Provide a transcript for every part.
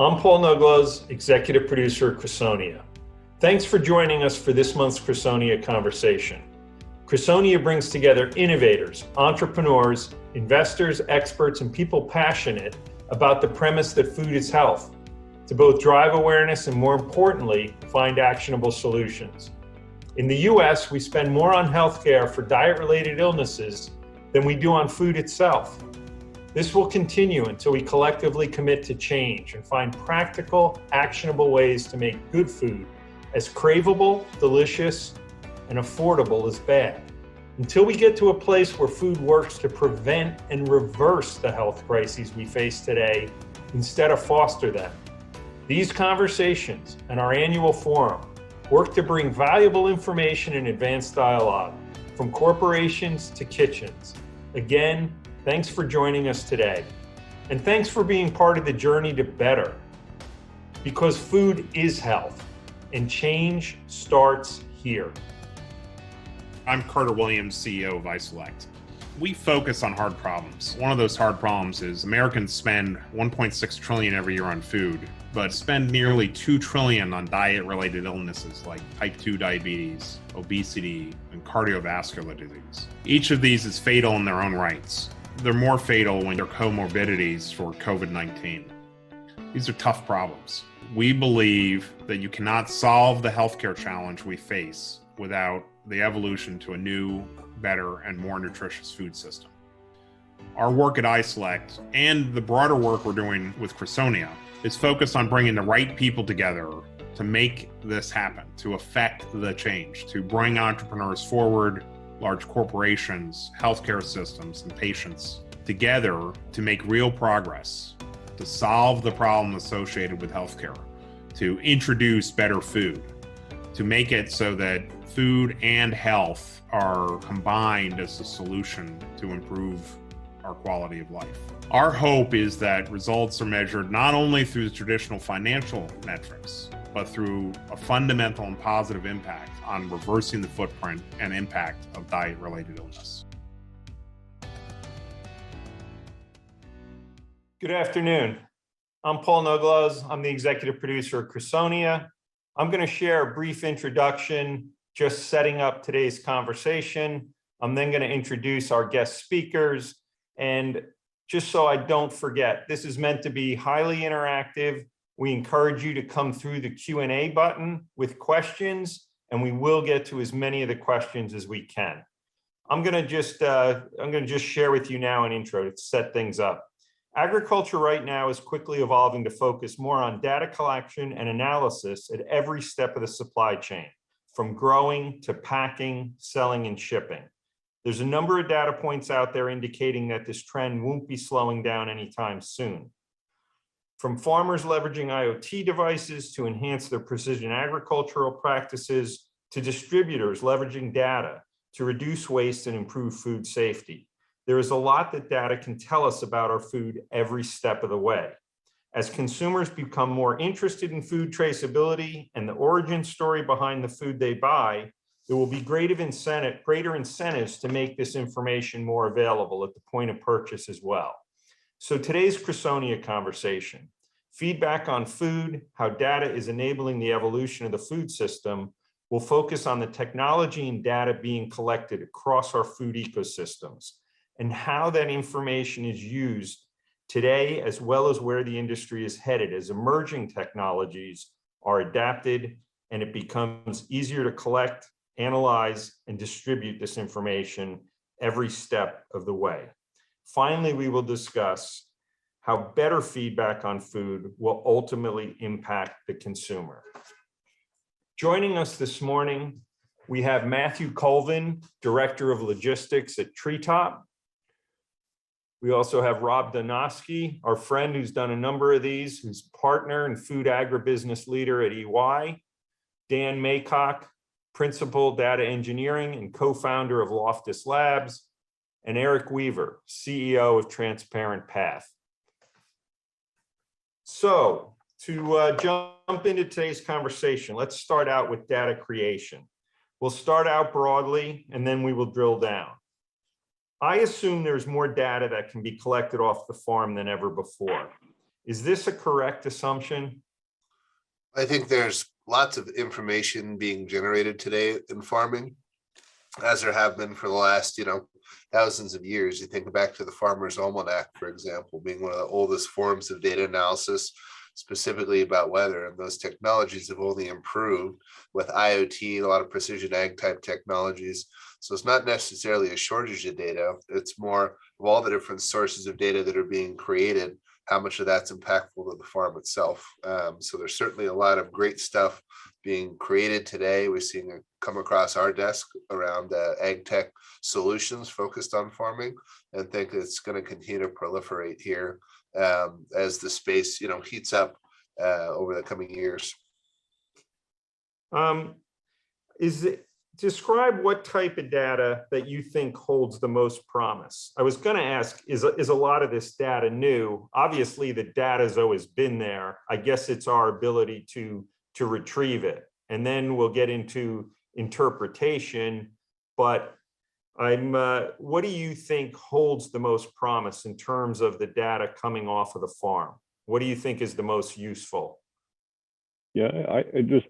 I'm Paul Nuglows, executive producer at Crusonia. Thanks for joining us for this month's Crusonia conversation. Crusonia brings together innovators, entrepreneurs, investors, experts, and people passionate about the premise that food is health, to both drive awareness and, more importantly, find actionable solutions. In the US, we spend more on healthcare for diet-related illnesses than we do on food itself. This will continue until we collectively commit to change and find practical, actionable ways to make good food as craveable, delicious, and affordable as bad. Until we get to a place where food works to prevent and reverse the health crises we face today instead of foster them. These conversations and our annual forum work to bring valuable information and advanced dialogue from corporations to kitchens. Again, thanks for joining us today. And thanks for being part of the journey to better. Because food is health, and change starts here. I'm Carter Williams, CEO of iSelect. We focus on hard problems. One of those hard problems is Americans spend $1.6 trillion every year on food, but spend nearly $2 trillion on diet-related illnesses like type 2 diabetes, obesity, and cardiovascular disease. Each of these is fatal in their own rights. They're more fatal when they're comorbidities for COVID-19. These are tough problems. We believe that you cannot solve the healthcare challenge we face without the evolution to a new, better, and more nutritious food system. Our work at iSelect and the broader work we're doing with Crusonia is focused on bringing the right people together to make this happen, to affect the change, to bring entrepreneurs forward, large corporations, healthcare systems, and patients together to make real progress, to solve the problem associated with healthcare, to introduce better food, to make it so that food and health are combined as a solution to improve our quality of life. Our hope is that results are measured not only through the traditional financial metrics, but through a fundamental and positive impact on reversing the footprint and impact of diet-related illness. Good afternoon. I'm Paul Nuglows. I'm the executive producer at Crusonia. I'm going to share a brief introduction, just setting up today's conversation. I'm then going to introduce our guest speakers. And just so I don't forget, this is meant to be highly interactive. We encourage you to come through the Q&A button with questions, and we will get to as many of the questions as we can. I'm going to just share with you now an intro to set things up. Agriculture right now is quickly evolving to focus more on data collection and analysis at every step of the supply chain, from growing to packing, selling, and shipping. There's a number of data points out there indicating that this trend won't be slowing down anytime soon. From farmers leveraging IoT devices to enhance their precision agricultural practices, to distributors leveraging data to reduce waste and improve food safety. There is a lot that data can tell us about our food every step of the way. As consumers become more interested in food traceability and the origin story behind the food they buy, there will be greater incentives to make this information more available at the point of purchase as well. So today's Crusonia conversation, feedback on food, how data is enabling the evolution of the food system, will focus on the technology and data being collected across our food ecosystems and how that information is used today, as well as where the industry is headed as emerging technologies are adapted and it becomes easier to collect, analyze, and distribute this information every step of the way. Finally, we will discuss how better feedback on food will ultimately impact the consumer. Joining us this morning, we have Matthew Colvin, Director of Logistics at Treetop. We also have Rob Dongoski, our friend who's done a number of these, who's partner and food agribusiness leader at EY. Dan Maycock, Principal Data Engineering and co-founder of Loftus Labs. And Eric Weaver, CEO of Transparent Path. So to jump into today's conversation, let's start out with data creation. We'll start out broadly and then we will drill down. I assume there's more data that can be collected off the farm than ever before. Is this a correct assumption? I think there's lots of information being generated today in farming, as there have been for the last, thousands of years. You think back to the Farmer's Almanac, for example, being one of the oldest forms of data analysis, specifically about weather. And those technologies have only improved with IoT and a lot of precision ag type technologies. So it's not necessarily a shortage of data. It's more of all the different sources of data that are being created, how much of that's impactful to the farm itself. So there's certainly a lot of great stuff being created today. We're seeing it come across our desk around ag tech solutions focused on farming, and think it's going to continue to proliferate here as the space, heats up over the coming years. Describe what type of data that you think holds the most promise. I was going to ask, is a lot of this data new? Obviously, the data has always been there. I guess it's our ability to retrieve it. And then we'll get into interpretation. But what do you think holds the most promise in terms of the data coming off of the farm? What do you think is the most useful? Yeah, I just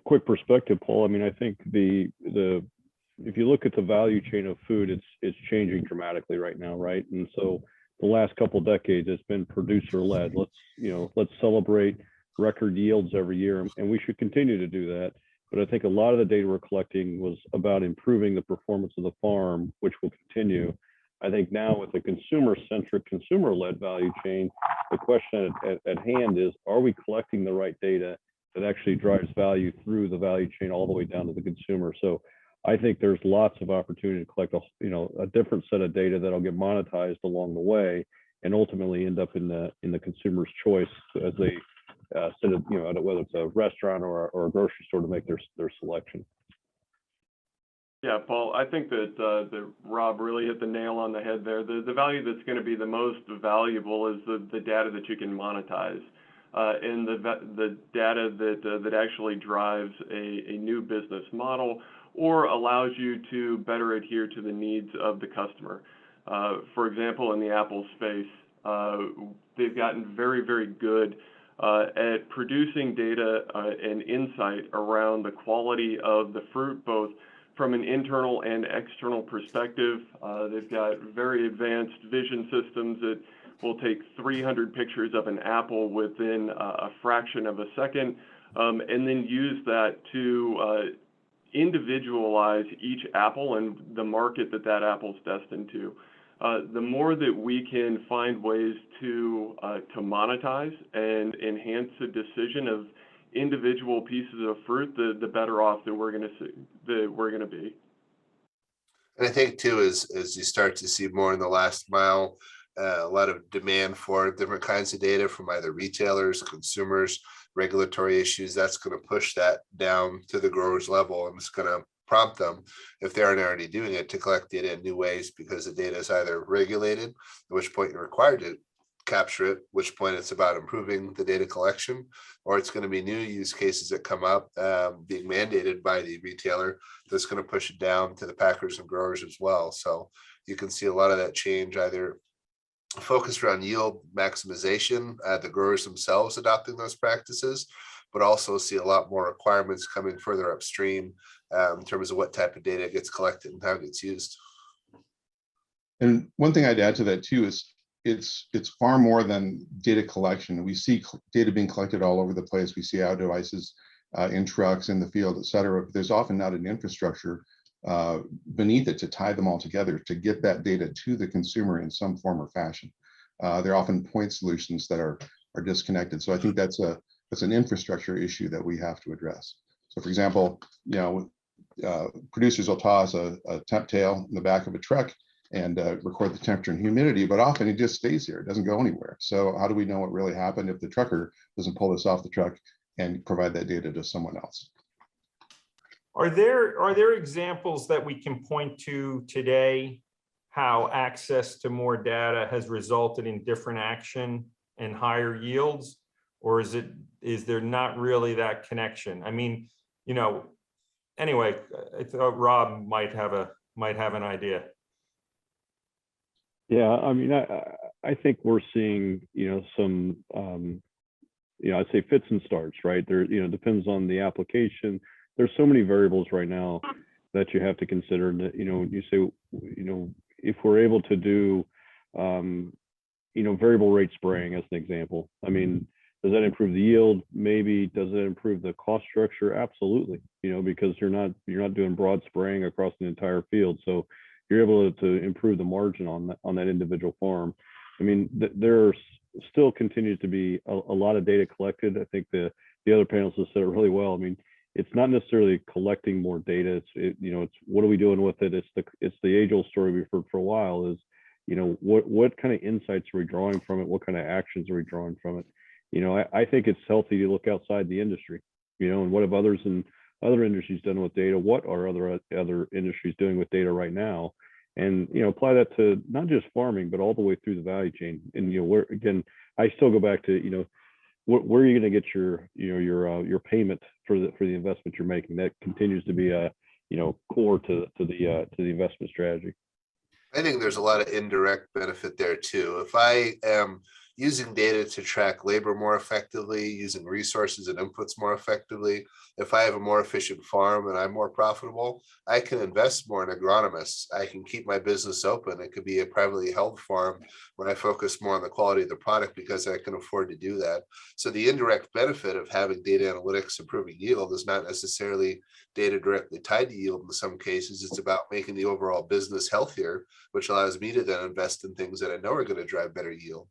quick perspective, Paul. I mean, I think if you look at the value chain of food, it's changing dramatically right now, right? And so the last couple of decades, it's been producer led. Let's celebrate record yields every year, and we should continue to do that. But I think a lot of the data we're collecting was about improving the performance of the farm, which will continue. I think now with the consumer-centric, consumer-led value chain, the question at hand is, are we collecting the right data that actually drives value through the value chain all the way down to the consumer? So I think there's lots of opportunity to collect a different set of data that'll get monetized along the way and ultimately end up in the consumer's choice as they sit at, whether it's a restaurant or a grocery store to make their selection. Yeah, Paul, I think that Rob really hit the nail on the head there. The value that's going to be the most valuable is the data that you can monetize. And the data that actually drives a new business model or allows you to better adhere to the needs of the customer. For example, in the Apple space, they've gotten very, very good at producing data and insight around the quality of the fruit, both from an internal and external perspective. They've got very advanced vision systems that will take 300 pictures of an apple within a fraction of a second, and then use that to individualize each apple and the market that apple's destined to. The more that we can find ways to monetize and enhance the decision of individual pieces of fruit, the better off that we're going to be. And I think too, as you start to see more in the last mile, a lot of demand for different kinds of data from either retailers, consumers, regulatory issues, that's going to push that down to the growers level, and it's going to prompt them, if they aren't already doing it, to collect data in new ways, because the data is either regulated, at which point you're required to capture it, which point it's about improving the data collection, or it's going to be new use cases that come up being mandated by the retailer that's going to push it down to the packers and growers as well. So you can see a lot of that change either focused around yield maximization, the growers themselves adopting those practices, but also see a lot more requirements coming further upstream in terms of what type of data gets collected and how it gets used. And one thing I'd add to that too is it's far more than data collection. We see data being collected all over the place. We see our devices in trucks, in the field, et cetera. But there's often not an infrastructure beneath it to tie them all together, to get that data to the consumer in some form or fashion. They're often point solutions that are disconnected. So I think that's an infrastructure issue that we have to address. So for example, producers will toss a temp tail in the back of a truck and record the temperature and humidity, but often it just stays here. It doesn't go anywhere. So how do we know what really happened if the trucker doesn't pull this off the truck and provide that data to someone else? Are there examples that we can point to today how access to more data has resulted in different action and higher yields? Or is there not really that connection? I mean, anyway, I thought Rob might have an idea. Yeah, I mean, I think we're seeing, some, I'd say fits and starts, right? There, depends on the application. There's so many variables right now that you have to consider. That, you say, if we're able to do, variable rate spraying as an example. I mean, does that improve the yield? Maybe. Does it improve the cost structure? Absolutely. Because you're not doing broad spraying across the entire field, so you're able to improve the margin on that individual farm. I mean, there still continues to be a lot of data collected. I think the other panels have said it really well. I mean, it's not necessarily collecting more data. It's what are we doing with it? It's the age-old story we've heard for a while is, what kind of insights are we drawing from it? What kind of actions are we drawing from it? I think it's healthy to look outside the industry, and what have others in other industries done with data? What are other industries doing with data right now? And, apply that to not just farming, but all the way through the value chain. And, where, again, I still go back to, where are you going to get your payment for the investment you're making? That continues to be a, core to the investment strategy. I think there's a lot of indirect benefit there too. If I am using data to track labor more effectively, using resources and inputs more effectively, if I have a more efficient farm and I'm more profitable, I can invest more in agronomists. I can keep my business open. It could be a privately held farm where I focus more on the quality of the product because I can afford to do that. So the indirect benefit of having data analytics improving yield is not necessarily data directly tied to yield. In some cases, it's about making the overall business healthier, which allows me to then invest in things that I know are going to drive better yield.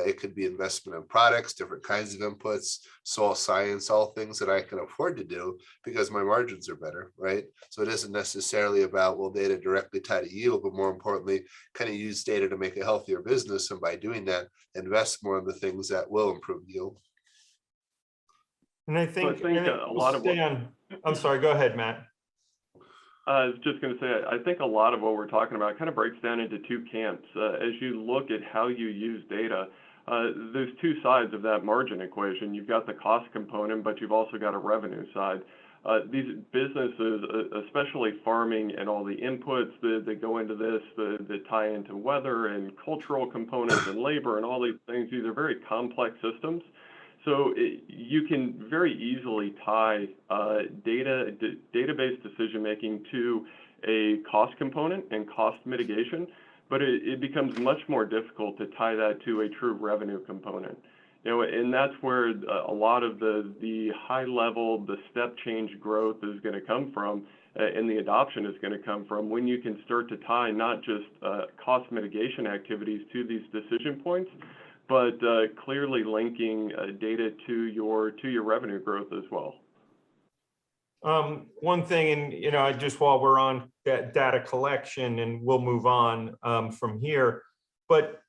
It could be investment in products, different kinds of inputs, soil science, all things that I can afford to do because my margins are better, right? So it isn't necessarily about, well, data directly tied to yield, but more importantly, kind of use data to make a healthier business. And by doing that, invest more in the things that will improve yield. And I think, So I think a lot of what, I'm sorry, go ahead, Matt. I was just going to say, I think a lot of what we're talking about kind of breaks down into two camps. As you look at how you use data, there's two sides of that margin equation. You've got the cost component, but you've also got a revenue side. These businesses, especially farming and all the inputs that go into this, that tie into weather and cultural components and labor and all these things, these are very complex systems. So you can very easily tie database decision-making to a cost component and cost mitigation, but it becomes much more difficult to tie that to a true revenue component. And that's where a lot of the high level, the step change growth is going to come from, and the adoption is going to come from when you can start to tie not just cost mitigation activities to these decision points, but clearly linking data to your revenue growth as well. One thing, and just while we're on that data collection, and we'll move on from here, but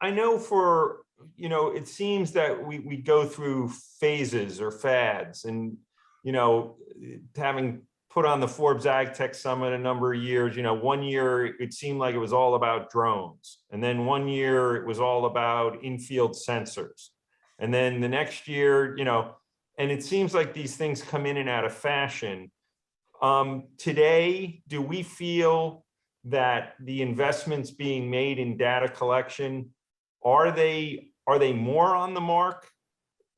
I know for it seems that we go through phases or fads, and having put on the Forbes Ag Tech Summit a number of years, 1 year it seemed like it was all about drones, and then 1 year it was all about in-field sensors, and then the next year, and it seems like these things come in and out of fashion. Today, do we feel that the investments being made in data collection, are they more on the mark,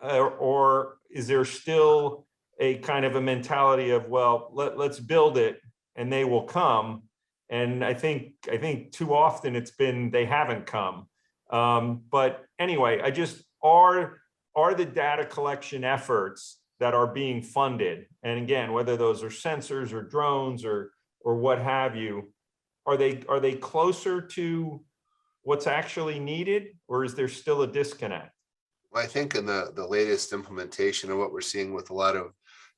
or is there still a kind of a mentality of, well, let's build it and they will come? And I think too often it's been they haven't come. But anyway, are the data collection efforts that are being funded, and again, whether those are sensors or drones or what have you, are they closer to what's actually needed, or is there still a disconnect? Well, I think in the latest implementation of what we're seeing with a lot of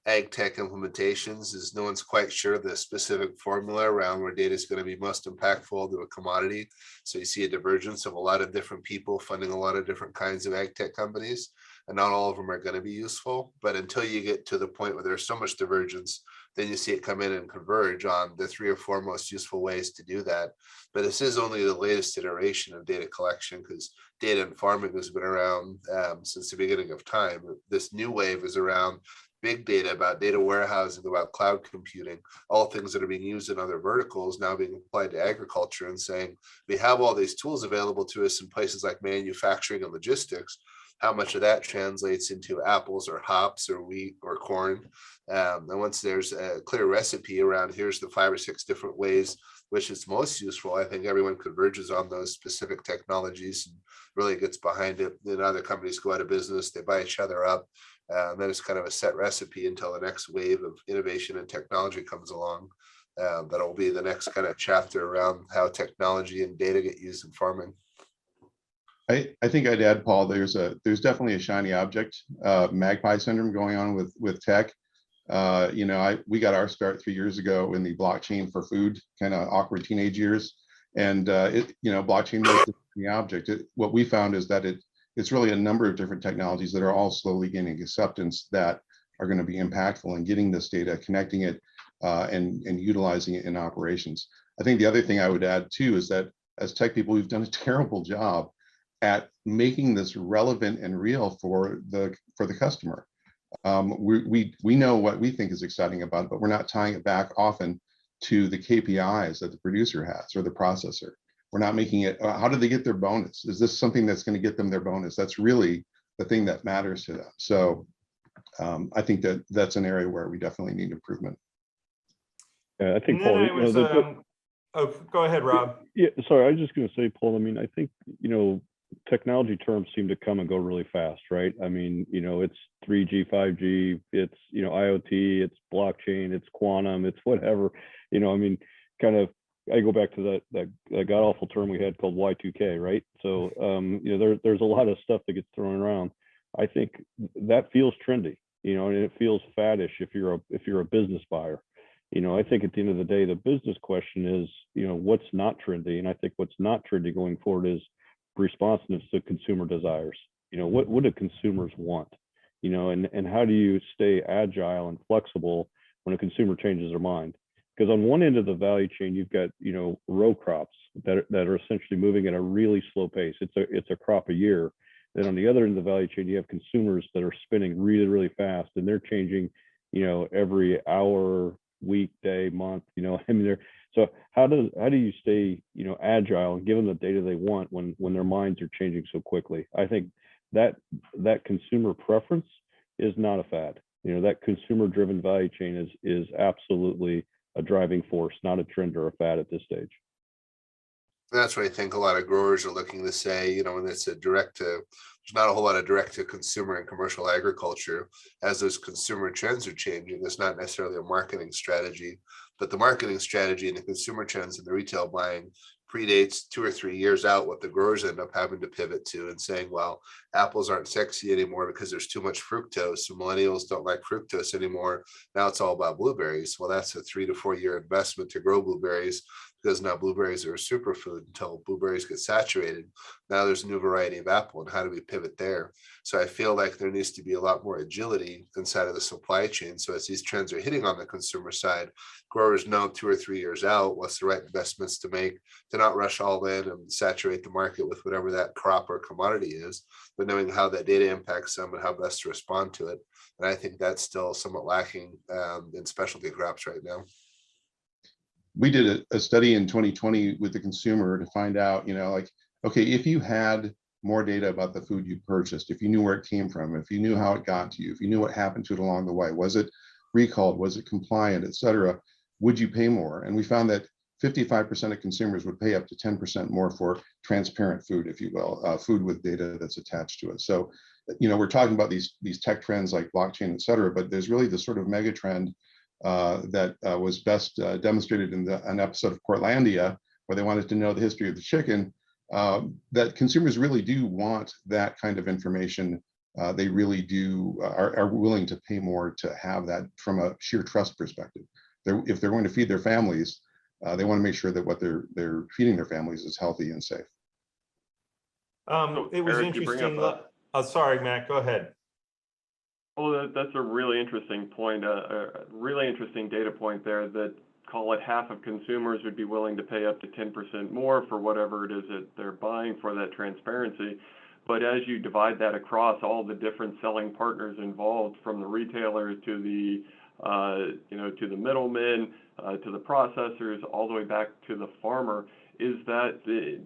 ag tech implementations is no one's quite sure the specific formula around where data is going to be most impactful to a commodity. So you see a divergence of a lot of different people funding a lot of different kinds of ag tech companies, and not all of them are going to be useful. But until you get to the point where there's so much divergence, then you see it come in and converge on the 3 or 4 most useful ways to do that. But this is only the latest iteration of data collection, because data and farming has been around since the beginning of time. This new wave is around big data, about data warehousing, about cloud computing, all things that are being used in other verticals now being applied to agriculture, and saying we have all these tools available to us in places like manufacturing and logistics. How much of that translates into apples or hops or wheat or corn? And once there's a clear recipe around here's the 5 or 6 different ways which is most useful, I think everyone converges on those specific technologies and really gets behind it. Then other companies go out of business, they buy each other up. And then it's kind of a set recipe until the next wave of innovation and technology comes along. That'll be the next kind of chapter around how technology and data get used in farming. I think I'd add, Paul, there's definitely a shiny object, magpie syndrome going on with tech. We got our start 3 years ago in the blockchain for food, kind of awkward teenage years. And blockchain was the object. What we found is that it's really a number of different technologies that are all slowly gaining acceptance that are going to be impactful in getting this data, connecting it, and utilizing it in operations. I think the other thing I would add too is that as tech people, we've done a terrible job at making this relevant and real for the customer. We know what we think is exciting about it, but we're not tying it back often to the KPIs that the producer has or the processor. We're not making it, how do they get their bonus? Is this something that's going to get them their bonus? That's really the thing that matters to them. So I think that's an area where we definitely need improvement. Yeah, I think, Paul, oh, go ahead, Rob. Yeah, sorry, I was just going to say, Paul, I mean, I think, technology terms seem to come and go really fast, right? I mean, it's 3G, 5G, it's, IoT, it's blockchain, it's quantum, it's whatever, I mean, kind of, I go back to that god awful term we had called Y2K, right? So, there's a lot of stuff that gets thrown around. I think that feels trendy, and it feels faddish if you're a business buyer. I think at the end of the day, the business question is, what's not trendy? And I think what's not trendy going forward is responsiveness to consumer desires. What do consumers want? And how do you stay agile and flexible when a consumer changes their mind? Because on one end of the value chain, you've got, row crops that are essentially moving at a really slow pace. It's a crop a year. Then on the other end of the value chain, you have consumers that are spinning really, really fast, and they're changing, every hour, week, day, month. So how do you stay, agile and give them the data they want when their minds are changing so quickly? I think that consumer preference is not a fad. That consumer-driven value chain is absolutely a driving force, not a trend or a fad at this stage. That's what I think a lot of growers are looking to say, when it's there's not a whole lot of direct to consumer and commercial agriculture. As those consumer trends are changing, it's not necessarily a marketing strategy, but the marketing strategy and the consumer trends and the retail buying predates 2 or 3 years out what the growers end up having to pivot to and saying, well, apples aren't sexy anymore because there's too much fructose. So millennials don't like fructose anymore. Now it's all about blueberries. Well, that's a 3 to 4 year investment to grow blueberries, because now blueberries are a superfood until blueberries get saturated. Now there's a new variety of apple, and how do we pivot there? So I feel like there needs to be a lot more agility inside of the supply chain. So as these trends are hitting on the consumer side, growers know 2 or 3 years out what's the right investments to make, to not rush all in and saturate the market with whatever that crop or commodity is, but knowing how that data impacts them and how best to respond to it. And I think that's still somewhat lacking in specialty crops right now. We did a study in 2020 with the consumer to find out, okay, if you had more data about the food you purchased, if you knew where it came from, if you knew how it got to you, if you knew what happened to it along the way, was it recalled, was it compliant, et cetera, would you pay more? And we found that 55% of consumers would pay up to 10% more for transparent food, if you will, food with data that's attached to it. So, we're talking about these tech trends like blockchain, et cetera, but there's really this sort of mega trend that was best demonstrated in an episode of Portlandia, where they wanted to know the history of the chicken, that consumers really do want that kind of information. They really do are willing to pay more to have that from a sheer trust perspective. If they're going to feed their families, they want to make sure that what they're feeding their families is healthy and safe. It was Eric, interesting. Sorry, Matt, go ahead. Well, that's a really interesting point, a really interesting data point there, that call it half of consumers would be willing to pay up to 10% more for whatever it is that they're buying for that transparency. But as you divide that across all the different selling partners involved, from the retailers to the to the middlemen, to the processors, all the way back to the farmer, is that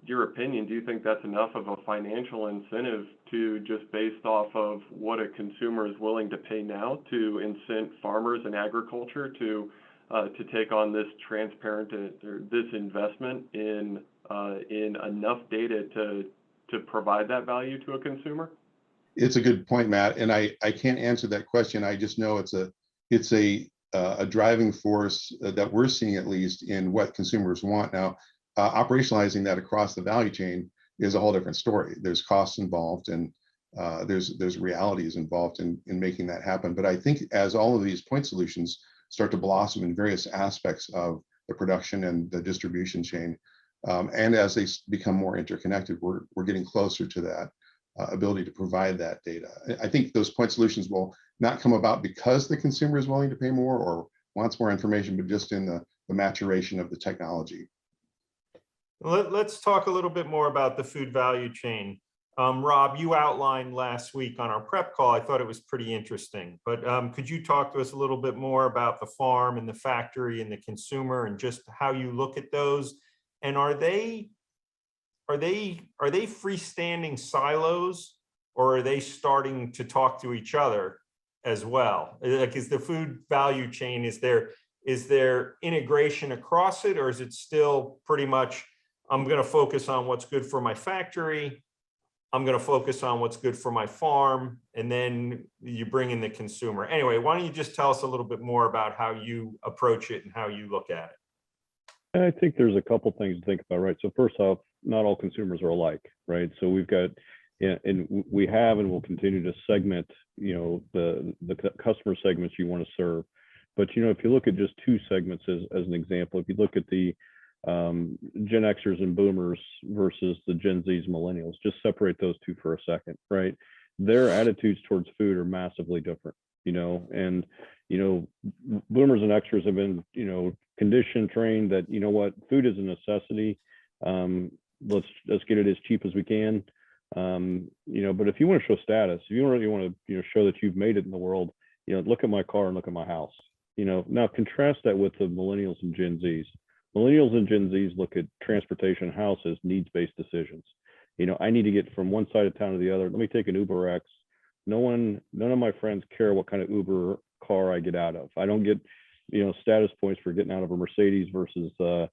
your opinion? Do you think that's enough of a financial incentive to, just based off of what a consumer is willing to pay now, to incent farmers and agriculture to take on this transparent or this investment in enough data to provide that value to a consumer? It's a good point, Matt, and I can't answer that question. I just know it's a driving force that we're seeing, at least in what consumers want now. Operationalizing that across the value chain is a whole different story. There's costs involved, and there's realities involved in making that happen. But I think as all of these point solutions start to blossom in various aspects of the production and the distribution chain, and as they become more interconnected, we're getting closer to that ability to provide that data. I think those point solutions will not come about because the consumer is willing to pay more or wants more information, but just in the maturation of the technology. Let's talk a little bit more about the food value chain. Rob, you outlined last week on our prep call, I thought it was pretty interesting, but could you talk to us a little bit more about the farm and the factory and the consumer, and just how you look at those? And are they freestanding silos, or are they starting to talk to each other as well? Like, is the food value chain, is there integration across it, or is it still pretty much, I'm going to focus on what's good for my factory, I'm going to focus on what's good for my farm, and then you bring in the consumer? Anyway, why don't you just tell us a little bit more about how you approach it and how you look at it? I think there's a couple things to think about, right? So first off, not all consumers are alike, right? So we've got, and we have and will continue to segment, the customer segments you want to serve. But, if you look at just two segments as an example, if you look at the Gen Xers and Boomers versus the Gen Zs and Millennials, just separate those two for a second, right? Their attitudes towards food are massively different, and, Boomers and Xers have been, conditioned, trained that, what, food is a necessity. Let's get it as cheap as we can. But if you want to show status, if you really want to, show that you've made it in the world, look at my car and look at my house. Now contrast that with the Millennials and Gen Zs. Millennials and Gen Zs look at transportation, house as needs-based decisions. I need to get from one side of town to the other. Let me take an Uber X. None of my friends care what kind of Uber car I get out of. I don't get, status points for getting out of a Mercedes versus, a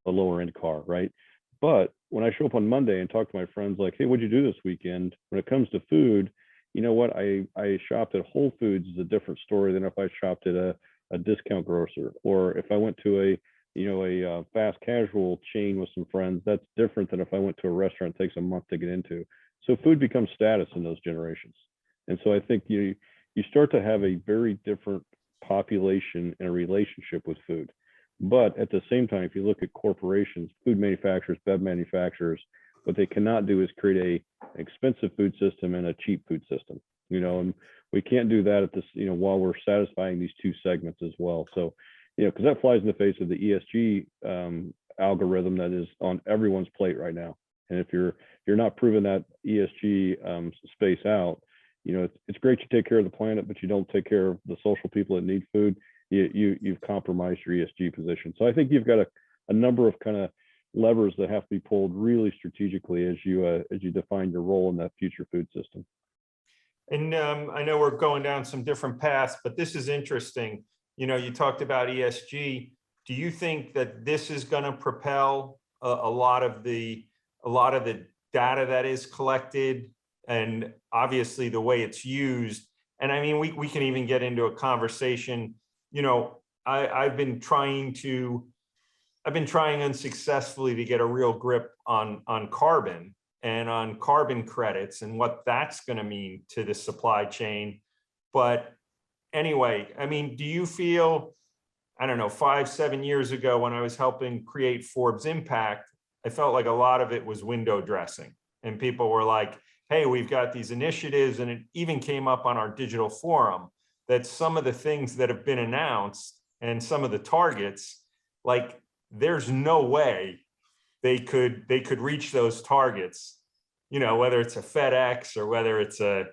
lower end car, right? But when I show up on Monday and talk to my friends like, hey, what'd you do this weekend? When it comes to food, you know what? I shopped at Whole Foods is a different story than if I shopped at a discount grocer, or if I went to a fast casual chain with some friends. That's different than if I went to a restaurant it takes a month to get into. So food becomes status in those generations. And so I think you start to have a very different population and a relationship with food. But at the same time, if you look at corporations, food manufacturers, bev manufacturers, what they cannot do is create an expensive food system and a cheap food system, and we can't do that at this, while we're satisfying these two segments as well. So, because that flies in the face of the ESG algorithm that is on everyone's plate right now. And if you're not proving that ESG space out, it's great you take care of the planet, but you don't take care of the social people that need food. You've compromised your ESG position. So I think you've got a number of kind of levers that have to be pulled really strategically as you define your role in that future food system. And I know we're going down some different paths, but this is interesting. You talked about ESG. Do you think that this is going to propel a lot of the data that is collected, and obviously the way it's used? And I mean, we can even get into a conversation. I've been trying unsuccessfully to get a real grip on carbon and on carbon credits and what that's going to mean to the supply chain. But anyway, I mean, do you feel, I don't know, 5-7 years ago when I was helping create Forbes Impact, I felt like a lot of it was window dressing, and people were like, hey, we've got these initiatives, and it even came up on our digital forum that some of the things that have been announced and some of the targets, like, there's no way they could reach those targets whether it's a FedEx or whether it's a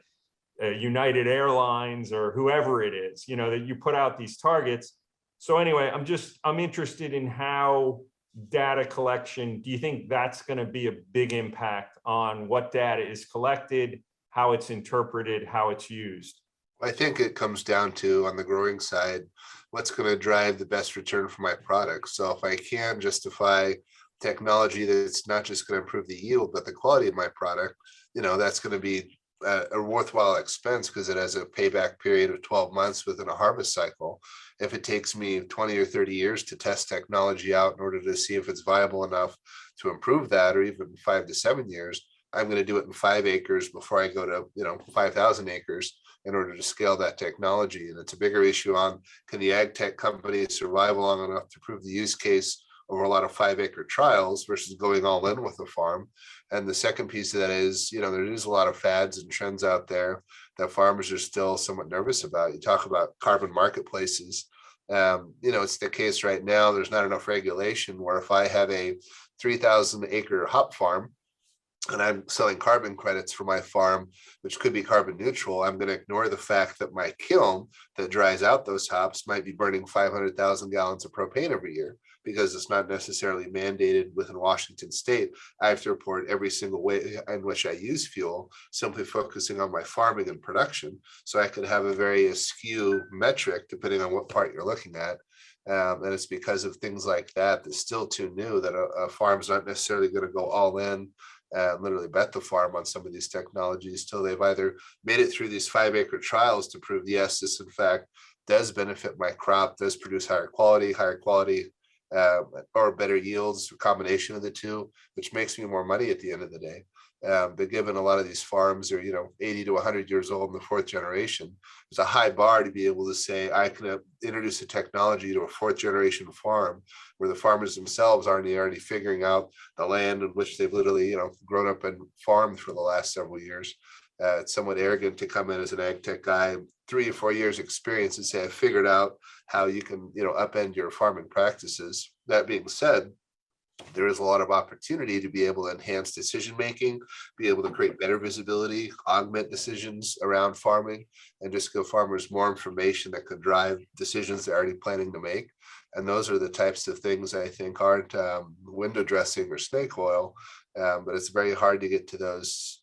United Airlines or whoever it is, that you put out these targets. So anyway, I'm interested in how data collection, do you think that's going to be a big impact on what data is collected, how it's interpreted, how it's used? I think it comes down to, on the growing side, what's going to drive the best return for my product. So if I can justify technology that's not just going to improve the yield, but the quality of my product, that's going to be a worthwhile expense because it has a payback period of 12 months within a harvest cycle. If it takes me 20 or 30 years to test technology out in order to see if it's viable enough to improve that, or even 5 to 7 years, I'm going to do it in 5 acres before I go to 5,000 acres in order to scale that technology. And it's a bigger issue on, can the ag tech company survive long enough to prove the use case over a lot of 5-acre trials versus going all in with a farm. And the second piece of that is, there is a lot of fads and trends out there that farmers are still somewhat nervous about. You talk about carbon marketplaces. It's the case right now, there's not enough regulation where if I have a 3,000 acre hop farm and I'm selling carbon credits for my farm, which could be carbon neutral, I'm going to ignore the fact that my kiln that dries out those hops might be burning 500,000 gallons of propane every year, because it's not necessarily mandated within Washington state. I have to report every single way in which I use fuel, simply focusing on my farming and production. So I could have a very askew metric depending on what part you're looking at. And it's because of things like that that's still too new, that a farm's not necessarily going to go all in and literally bet the farm on some of these technologies till they've either made it through these 5-acre trials to prove, yes, this in fact does benefit my crop, does produce higher quality, or better yields, a combination of the two, which makes me more money at the end of the day. But given a lot of these farms are 80 to 100 years old in the 4th generation, there's a high bar to be able to say I can introduce a technology to a 4th generation farm where the farmers themselves aren't already figuring out the land in which they've literally grown up and farmed for the last several years. It's somewhat arrogant to come in as an ag tech guy, 3 or 4 years experience, and say, I figured out how you can, upend your farming practices. That being said, there is a lot of opportunity to be able to enhance decision-making, be able to create better visibility, augment decisions around farming, and just give farmers more information that could drive decisions they're already planning to make. And those are the types of things I think aren't window dressing or snake oil, but it's very hard to get to those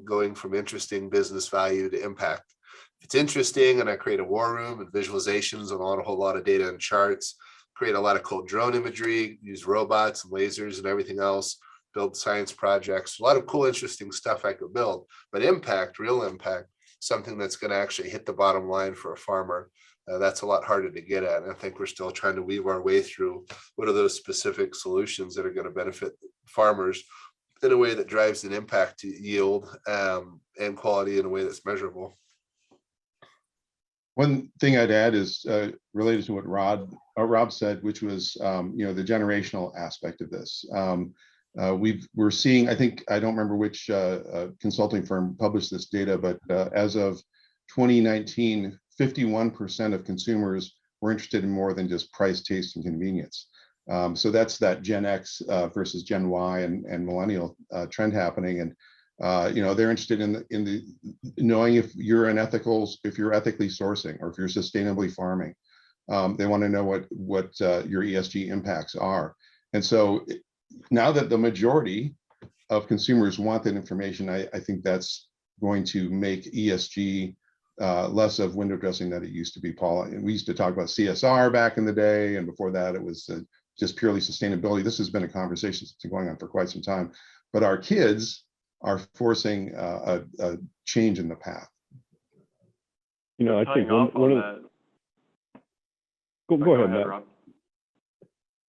going from interesting business value to impact. If it's interesting and I create a war room and visualizations and a whole lot of data and charts, create a lot of cool drone imagery, use robots and lasers and everything else, build science projects, a lot of cool, interesting stuff I could build, but impact, real impact, something that's going to actually hit the bottom line for a farmer. That's a lot harder to get at. And I think we're still trying to weave our way through what are those specific solutions that are going to benefit farmers in a way that drives an impact to yield and quality in a way that's measurable. One thing I'd add is related to what Rob said, which was the generational aspect of this. We're seeing, I think, I don't remember which consulting firm published this data, but as of 2019, 51% of consumers were interested in more than just price, taste, and convenience. So that's that Gen X versus Gen Y and millennial trend happening. And they're interested in the knowing if you're ethically sourcing or if you're sustainably farming. They want to know what your ESG impacts are. And so now that the majority of consumers want that information, I think that's going to make ESG less of window dressing than it used to be, Paul. And we used to talk about CSR back in the day, and before that it was just purely sustainability. This has been a conversation that's been going on for quite some time, but our kids are forcing a change in the path. I think one of the... Go ahead, Matt. Rob.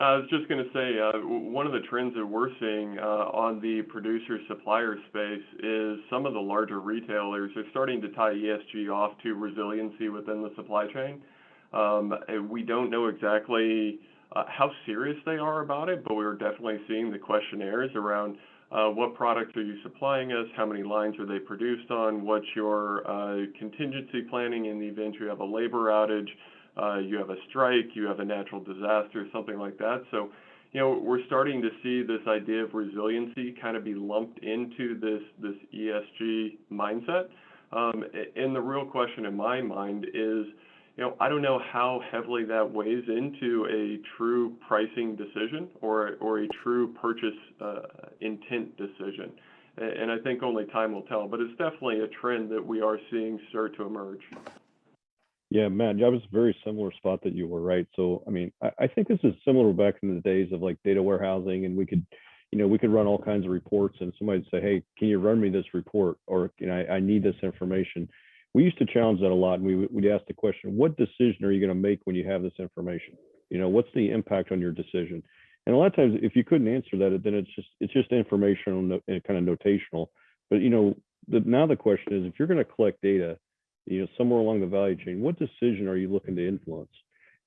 I was just going to say, one of the trends that we're seeing on the producer supplier space is some of the larger retailers are starting to tie ESG off to resiliency within the supply chain. We don't know exactly how serious they are about it, but we're definitely seeing the questionnaires around what products are you supplying us, how many lines are they produced on, what's your contingency planning in the event you have a labor outage, you have a strike, you have a natural disaster, something like that. So we're starting to see this idea of resiliency kind of be lumped into this ESG mindset. And the real question in my mind is, I don't know how heavily that weighs into a true pricing decision or a true purchase intent decision. And I think only time will tell, but it's definitely a trend that we are seeing start to emerge. Yeah, Matt, I was a very similar spot that you were, right? So, I mean, I think this is similar back in the days of like data warehousing, and we could run all kinds of reports, and somebody'd say, hey, can you run me this report? Or, I need this information. We used to challenge that a lot, and we'd ask the question, what decision are you going to make when you have this information? What's the impact on your decision? And a lot of times, if you couldn't answer that, then it's just informational and kind of notational. But now the question is, if you're going to collect data, somewhere along the value chain, what decision are you looking to influence?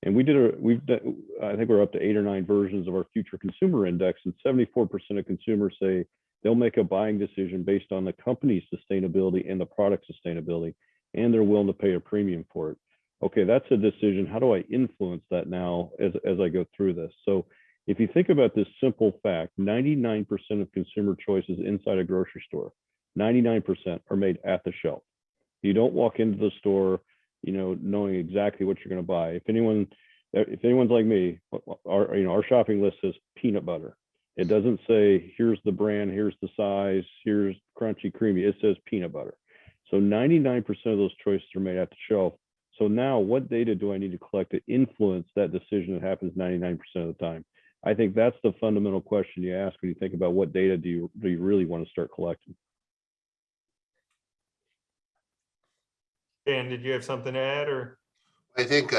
And I think we're up to 8 or 9 versions of our future consumer index, and 74% of consumers say they'll make a buying decision based on the company's sustainability and the product sustainability, and they're willing to pay a premium for it. Okay, that's a decision. How do I influence that now as I go through this? So if you think about this simple fact, 99% of consumer choices inside a grocery store, 99% are made at the shelf. You don't walk into the store, knowing exactly what you're going to buy. If anyone's like me, our shopping list says peanut butter. It doesn't say here's the brand, here's the size, here's crunchy, creamy. It says peanut butter. So 99% of those choices are made at the shelf. So now what data do I need to collect to influence that decision that happens 99% of the time? I think that's the fundamental question you ask when you think about what data do you really want to start collecting. Dan, did you have something to add, or? I think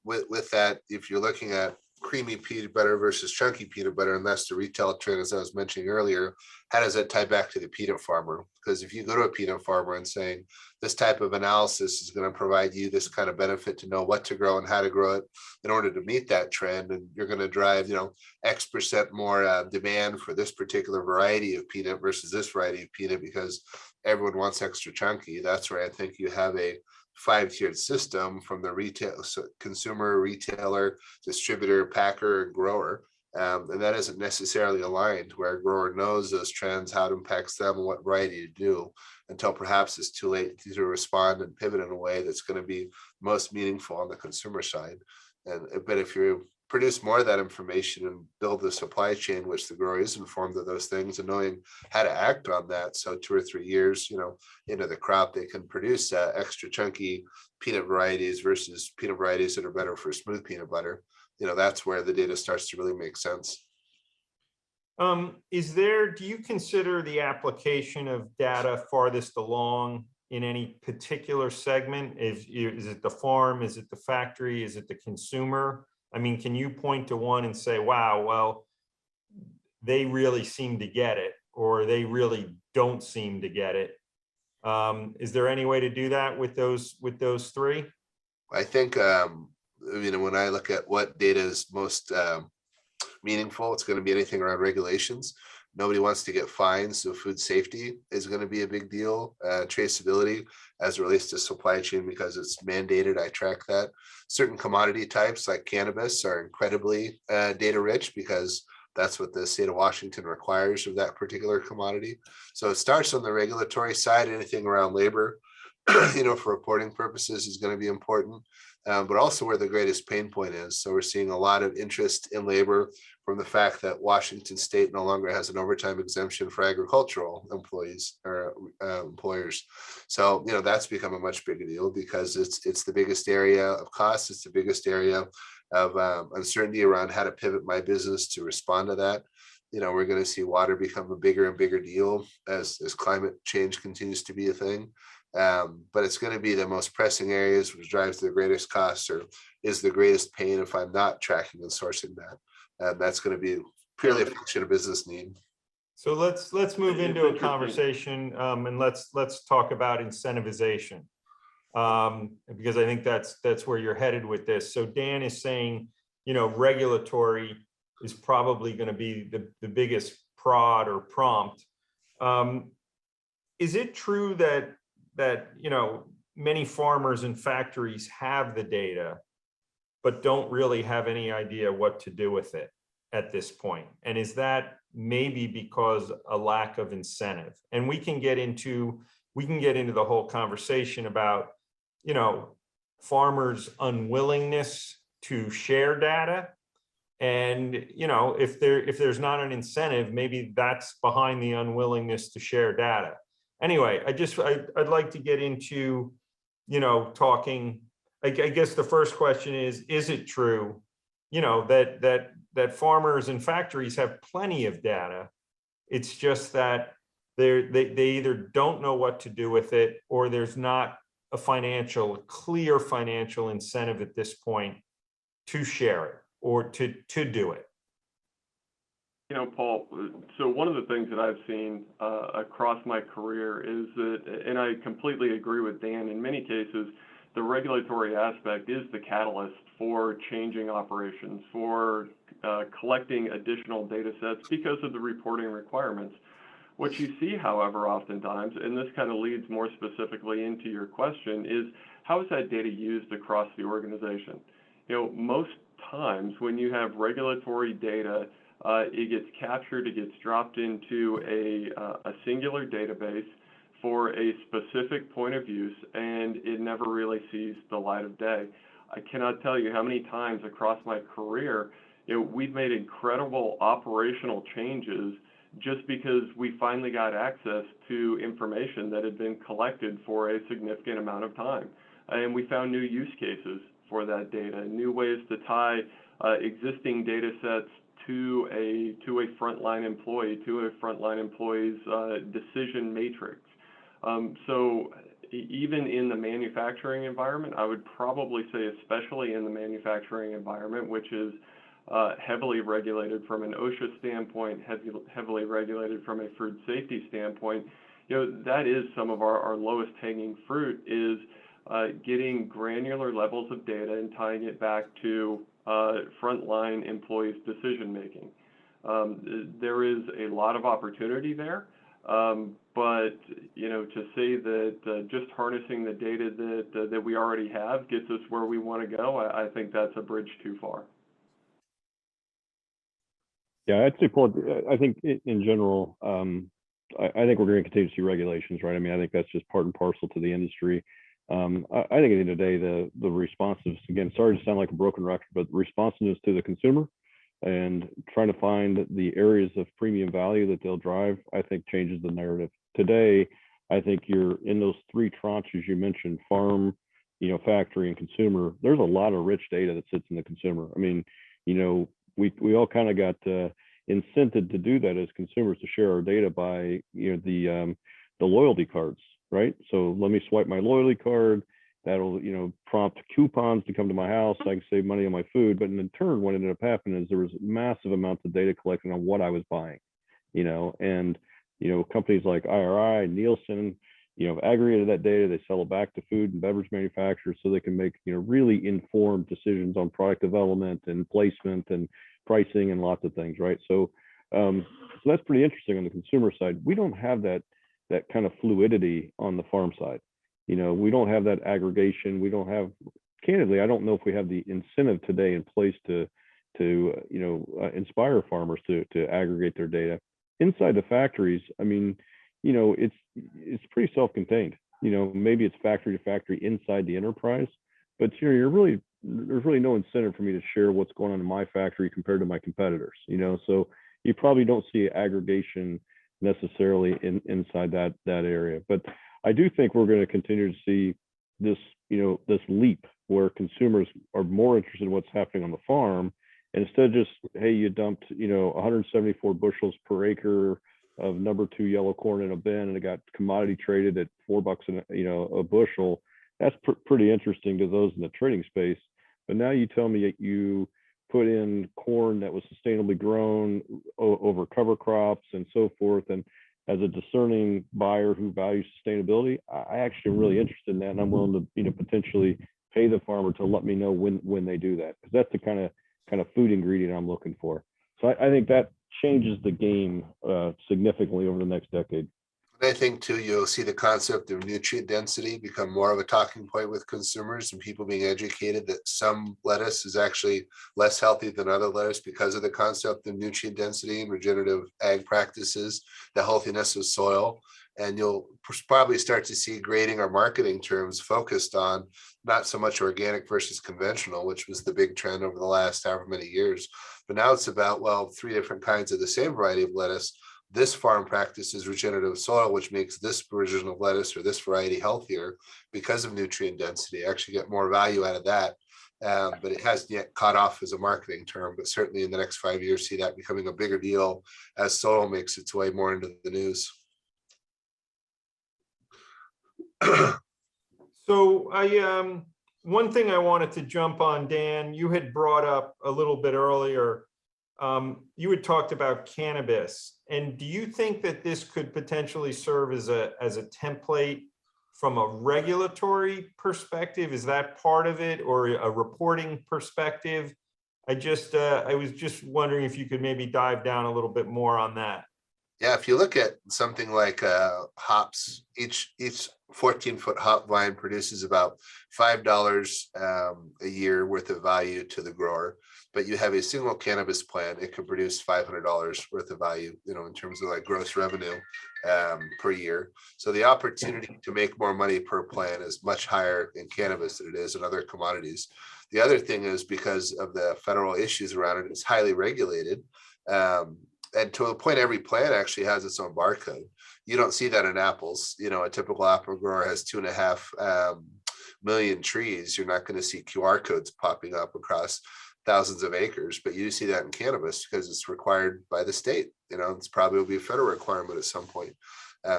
with that, if you're looking at creamy peanut butter versus chunky peanut butter, and that's the retail trend, as I was mentioning earlier, how does that tie back to the peanut farmer? Because if you go to a peanut farmer and saying this type of analysis is going to provide you this kind of benefit to know what to grow and how to grow it in order to meet that trend, and you're going to drive X% more demand for this particular variety of peanut versus this variety of peanut because everyone wants extra chunky, that's where I think you have a 5-tiered system from the retail, consumer, retailer, distributor, packer, and grower. And that isn't necessarily aligned where a grower knows those trends, how it impacts them, and what variety to do, until perhaps it's too late to respond and pivot in a way that's going to be most meaningful on the consumer side. But if you produce more of that information and build the supply chain, which the grower is informed of those things and knowing how to act on that. So 2 or 3 years, into the crop, they can produce extra chunky peanut varieties versus peanut varieties that are better for smooth peanut butter. That's where the data starts to really make sense. Do you consider the application of data farthest along in any particular segment? Is it the farm? Is it the factory? Is it the consumer? I mean, can you point to one and say, wow, well, they really seem to get it, or they really don't seem to get it? Is there any way to do that with those 3? I think, when I look at what data is most meaningful, it's going to be anything around regulations. Nobody wants to get fined, so food safety is going to be a big deal. Traceability as it relates to supply chain, because it's mandated. I track that. Certain commodity types like cannabis are incredibly data rich because that's what the state of Washington requires of that particular commodity. So it starts on the regulatory side. Anything around labor, for reporting purposes is going to be important. But also where the greatest pain point is. So we're seeing a lot of interest in labor from the fact that Washington State no longer has an overtime exemption for agricultural employees or employers. So, that's become a much bigger deal because it's the biggest area of cost. It's the biggest area of uncertainty around how to pivot my business to respond to that. We're going to see water become a bigger and bigger deal as climate change continues to be a thing. But it's going to be the most pressing areas, which drives the greatest costs or is the greatest pain if I'm not tracking and sourcing that. That's going to be purely a function of business need. So let's move into a conversation and let's talk about incentivization, because I think that's where you're headed with this. So Dan is saying, regulatory is probably going to be the biggest prod or prompt. Is it true that many farmers and factories have the data, but don't really have any idea what to do with it? at this point? And is that maybe because a lack of incentive? And we can get into the whole conversation about, you know, farmers' unwillingness to share data. And, you know, if there's not an incentive, maybe that's behind the unwillingness to share data. Anyway, I'd like to get into, you know, talking, I guess the first question is it true, you know, that farmers and factories have plenty of data? It's just that they either don't know what to do with it, or there's not a clear financial incentive at this point to share it or to do it. You know, Paul, so one of the things that I've seen across my career is that, and I completely agree with Dan, in many cases, the regulatory aspect is the catalyst for changing operations, for collecting additional data sets because of the reporting requirements. What you see, however, oftentimes, and this kind of leads more specifically into your question, is how is that data used across the organization? You know, most times when you have regulatory data, it gets captured, it gets dropped into a singular database for a specific point of use, and it never really sees the light of day. I cannot tell you how many times across my career, you know, we've made incredible operational changes just because we finally got access to information that had been collected for a significant amount of time. And we found new use cases for that data, new ways to tie existing data sets to a frontline employee, to a frontline employee's decision matrix. So even in the manufacturing environment, I would probably say, especially in the manufacturing environment, which is heavily regulated from an OSHA standpoint, heavily regulated from a food safety standpoint, you know, that is some of our lowest hanging fruit, is getting granular levels of data and tying it back to frontline employees' decision making. There is a lot of opportunity there, but you know, to say that just harnessing the data that we already have gets us where we want to go, I think that's a bridge too far. Yeah, I'd say, Paul, I think in general, I think we're going to continue to see regulations, right? I mean, I think that's just part and parcel to the industry. I think at the end of the day, the responsiveness, again, sorry to sound like a broken record, but responsiveness to the consumer and trying to find the areas of premium value that they'll drive, I think changes the narrative. Today, I think you're in those three tranches you mentioned, farm, you know, factory and consumer. There's a lot of rich data that sits in the consumer. I mean, you know, we all kind of got incented to do that as consumers, to share our data by, you know, the loyalty cards, right? So let me swipe my loyalty card. That'll, you know, prompt coupons to come to my house. So I can save money on my food. But in turn, what ended up happening is there was massive amounts of data collected on what I was buying, you know, and, you know, companies like IRI, Nielsen, you know, aggregated that data. They sell it back to food and beverage manufacturers so they can make, you know, really informed decisions on product development and placement and pricing and lots of things, right? So, so that's pretty interesting on the consumer side. We don't have that kind of fluidity on the farm side. You know, we don't have that aggregation. We don't have, candidly, I don't know if we have the incentive today in place to you know, inspire farmers to aggregate their data. Inside the factories, I mean, you know, it's pretty self-contained. You know, maybe it's factory to factory inside the enterprise, but there's really no incentive for me to share what's going on in my factory compared to my competitors. You know, so you probably don't see aggregation necessarily inside that area. But I do think we're going to continue to see this, you know, this leap where consumers are more interested in what's happening on the farm. And instead of just, hey, you dumped, you know, 174 bushels per acre of number 2 yellow corn in a bin and it got commodity traded at $4 a bushel. That's pretty interesting to those in the trading space. But now you tell me that you put in corn that was sustainably grown over cover crops and so forth. And as a discerning buyer who values sustainability, I actually am really interested in that, and I'm willing to, you know, potentially pay the farmer to let me know when they do that, because that's the kind of food ingredient I'm looking for. So I think that changes the game significantly over the next decade. And I think too, you'll see the concept of nutrient density become more of a talking point with consumers and people being educated that some lettuce is actually less healthy than other lettuce because of the concept of nutrient density and regenerative ag practices, the healthiness of soil. And you'll probably start to see grading or marketing terms focused on not so much organic versus conventional, which was the big trend over the last however many years. But now it's about, well, 3 different kinds of the same variety of lettuce. This farm practices regenerative soil, which makes this version of lettuce or this variety healthier because of nutrient density. I actually get more value out of that. But it hasn't yet caught off as a marketing term, but certainly in the next 5 years, see that becoming a bigger deal as soil makes its way more into the news. So one thing I wanted to jump on, Dan, you had brought up a little bit earlier, you had talked about cannabis. And do you think that this could potentially serve as a template from a regulatory perspective? Is that part of it, or a reporting perspective? I was just wondering if you could maybe dive down a little bit more on that. Yeah, if you look at something like hops, each 14-foot hop vine produces about $5 a year worth of value to the grower. But you have a single cannabis plant, it can produce $500 worth of value, in terms of like gross revenue per year. So the opportunity to make more money per plant is much higher in cannabis than it is in other commodities. The other thing is because of the federal issues around it, it's highly regulated. And to a point, every plant actually has its own barcode. You don't see that in apples. A typical apple grower has 2.5 million trees. You're not going to see QR codes popping up across thousands of acres, but you see that in cannabis because it's required by the state. It's probably will be a federal requirement at some point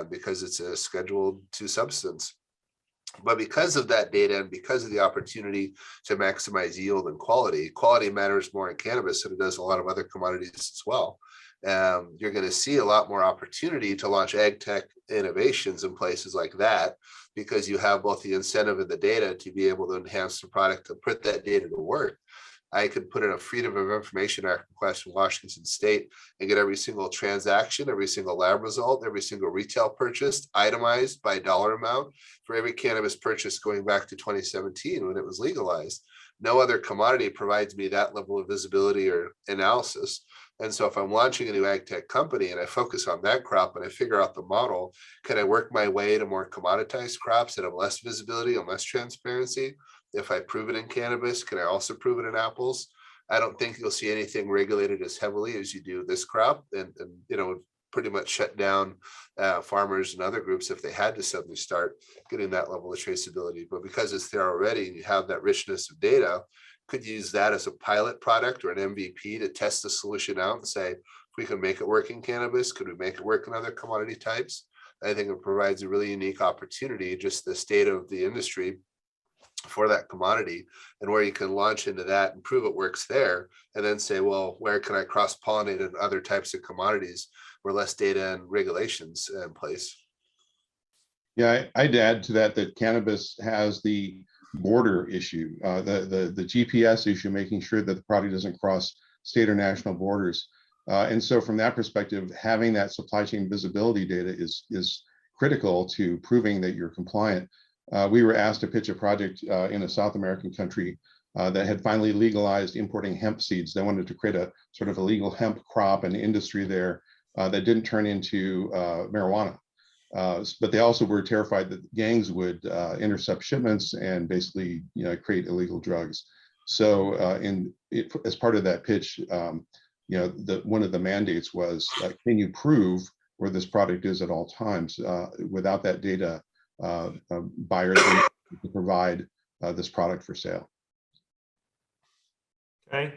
because it's a Schedule II substance. But because of that data and because of the opportunity to maximize yield and quality matters more in cannabis than it does a lot of other commodities as well. You're going to see a lot more opportunity to launch ag tech innovations in places like that because you have both the incentive and the data to be able to enhance the product to put that data to work. I could put in a Freedom of Information Act request in Washington State and get every single transaction, every single lab result, every single retail purchase itemized by dollar amount for every cannabis purchase going back to 2017 when it was legalized. No other commodity provides me that level of visibility or analysis. And so if I'm launching a new ag tech company and I focus on that crop and I figure out the model, can I work my way to more commoditized crops that have less visibility and less transparency? If I prove it in cannabis, can I also prove it in apples? I don't think you'll see anything regulated as heavily as you do this crop, and pretty much shut down farmers and other groups if they had to suddenly start getting that level of traceability. But because it's there already and you have that richness of data, could use that as a pilot product or an MVP to test the solution out and say, if we can make it work in cannabis, could we make it work in other commodity types? I think it provides a really unique opportunity, just the state of the industry for that commodity, and where you can launch into that and prove it works there, and then say, well, where can I cross-pollinate in other types of commodities where less data and regulations in place? Yeah, I'd add to that cannabis has the border issue, the GPS issue, making sure that the product doesn't cross state or national borders. And so from that perspective, having that supply chain visibility data is critical to proving that you're compliant. We were asked to pitch a project in a South American country that had finally legalized importing hemp seeds. They wanted to create a sort of a legal hemp crop and industry there that didn't turn into marijuana. But they also were terrified that gangs would intercept shipments and basically, create illegal drugs. So as part of that pitch, one of the mandates was, can you prove where this product is at all times? Without that data, buyers to provide this product for sale. Okay.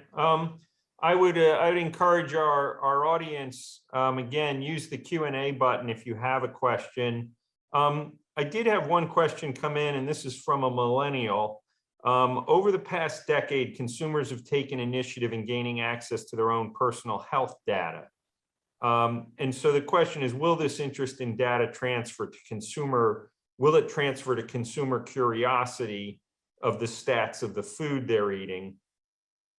I would encourage our audience, again, use the Q&A button if you have a question. I did have one question come in, and this is from a millennial. Over the past decade, consumers have taken initiative in gaining access to their own personal health data. And so the question is, will this interest in data transfer to consumer? Will it transfer to consumer curiosity of the stats of the food they're eating?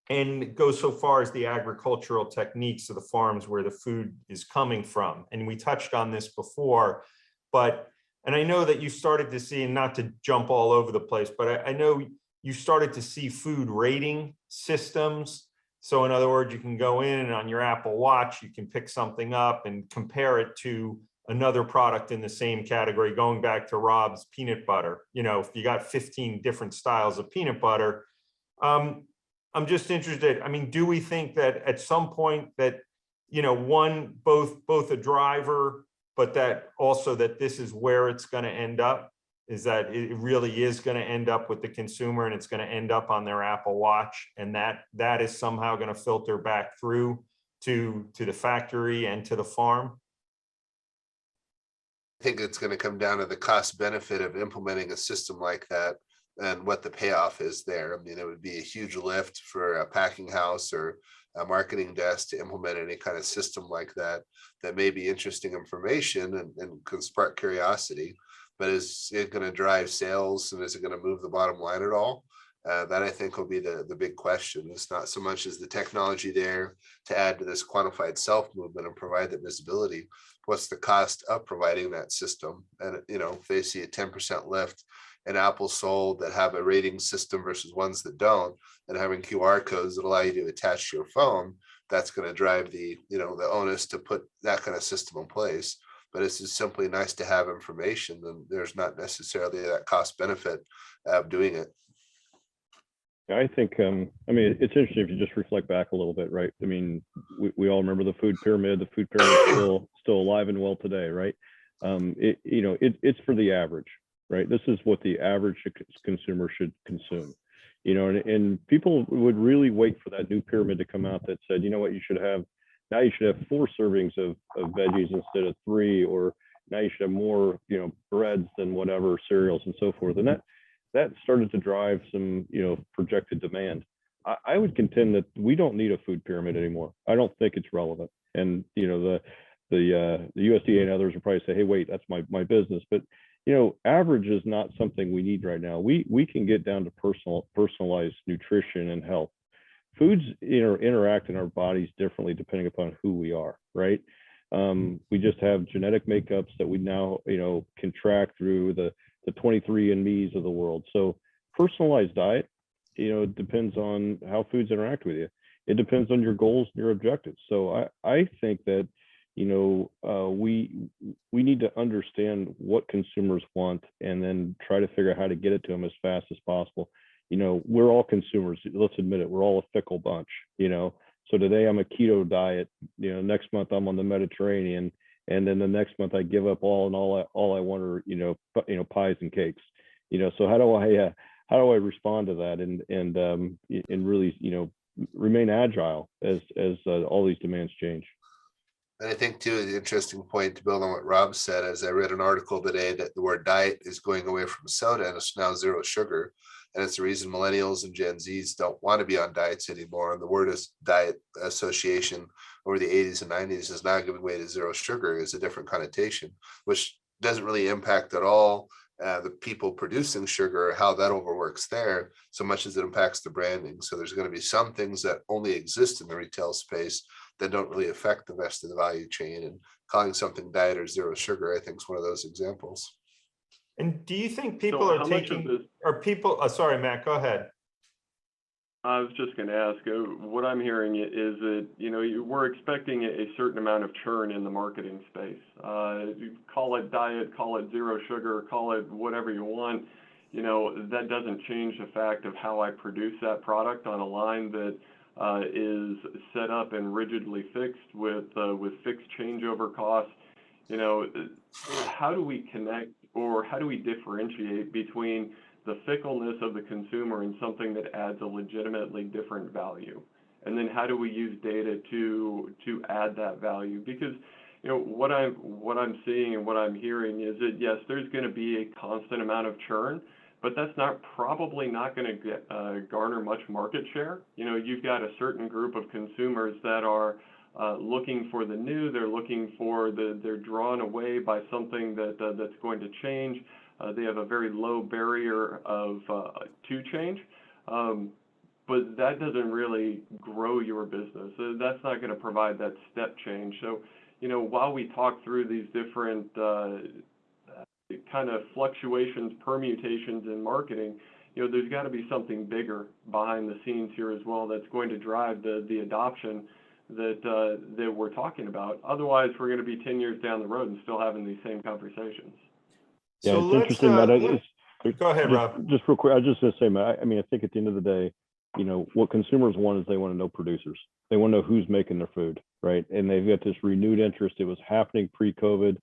And go so far as the agricultural techniques of the farms where the food is coming from. And we touched on this before. but, and I know that you started to see, and not to jump all over the place, but I know you started to see food rating systems. So in other words, you can go in and on your Apple Watch, you can pick something up and compare it to another product in the same category, going back to Rob's peanut butter. You know, if you got 15 different styles of peanut butter, I'm just interested. I mean, do we think that at some point that, you know, one, both a driver, but that also that this is where it's going to end up, is that it really is going to end up with the consumer and it's going to end up on their Apple Watch, and that is somehow going to filter back through to the factory and to the farm? I think it's going to come down to the cost benefit of implementing a system like that and what the payoff is there. I mean, it would be a huge lift for a packing house or a marketing desk to implement any kind of system like that. That may be interesting information and can spark curiosity, but is it going to drive sales and is it going to move the bottom line at all? That I think will be the big question. It's not so much as the technology there to add to this quantified self movement and provide that visibility. What's the cost of providing that system? And, you know, if they see a 10% lift in apples sold that have a rating system versus ones that don't, and having QR codes that allow you to attach to your phone, that's going to drive the, you know, the onus to put that kind of system in place. But it's just simply nice to have information, and there's not necessarily that cost benefit of doing it. I think, I mean, it's interesting if you just reflect back a little bit, right? I mean, we all remember the food pyramid. The food pyramid is still alive and well today, right? It's for the average, right? This is what the average consumer should consume, you know, and people would really wait for that new pyramid to come out that said, you know what, you should have 4 servings of veggies instead of 3, or now you should have more, you know, breads than whatever, cereals and so forth. And that started to drive some, you know, projected demand. I would contend that we don't need a food pyramid anymore. I don't think it's relevant. And, you know, the USDA and others will probably say, hey, wait, that's my business. But, you know, average is not something we need right now. We can get down to personalized nutrition and health. Foods interact in our bodies differently depending upon who we are, right? We just have genetic makeups that we now, you know, can track through the 23andMe's of the world. So personalized diet, you know, depends on how foods interact with you. It depends on your goals and your objectives. So I think that, you know, we need to understand what consumers want and then try to figure out how to get it to them as fast as possible. You know, we're all consumers. Let's admit it. We're all a fickle bunch, you know. So today I'm a keto diet, you know, next month I'm on the Mediterranean, and then the next month I give up all I want are, you know, pies and cakes, you know. So how do I respond to that and really, you know, remain agile as all these demands change? And I think too, the interesting point to build on what Rob said, as I read an article today that the word diet is going away from soda and it's now zero sugar. And it's the reason millennials and Gen Zs don't want to be on diets anymore. And the word is diet association over the 80s and 90s is now giving way to zero sugar. Is a different connotation, which doesn't really impact at all the people producing sugar, or how that overworks there, so much as it impacts the branding. So there's going to be some things that only exist in the retail space that don't really affect the rest of the value chain. And calling something diet or zero sugar, I think, is one of those examples. And do you think people are taking, or people, sorry, Matt, go ahead. I was just going to ask, what I'm hearing is that, you know, we're expecting a certain amount of churn in the marketing space. You call it diet, call it zero sugar, call it whatever you want. You know, that doesn't change the fact of how I produce that product on a line that is set up and rigidly fixed with fixed changeover costs. You know, how do we connect, or how do we differentiate between the fickleness of the consumer and something that adds a legitimately different value? And then how do we use data to add that value? Because, you know, what I'm seeing and what I'm hearing is that, yes, there's going to be a constant amount of churn, but that's probably not going to garner much market share. You know, you've got a certain group of consumers that are looking for the new. They're looking for they're drawn away by something that's going to change. They have a very low barrier to change, but that doesn't really grow your business. That's not going to provide that step change. So, you know, while we talk through these different kind of fluctuations, permutations in marketing, there's got to be something bigger behind the scenes here as well that's going to drive the adoption that we're talking about. Otherwise, we're going to be 10 years down the road and still having these same conversations. Yeah, So it's let's, interesting, Matt. go ahead, Rob. Just real quick, I was just going to say, Matt, I mean, I think at the end of the day, what consumers want is they want to know producers. They want to know who's making their food, right? And they've got this renewed interest. It was happening pre-COVID.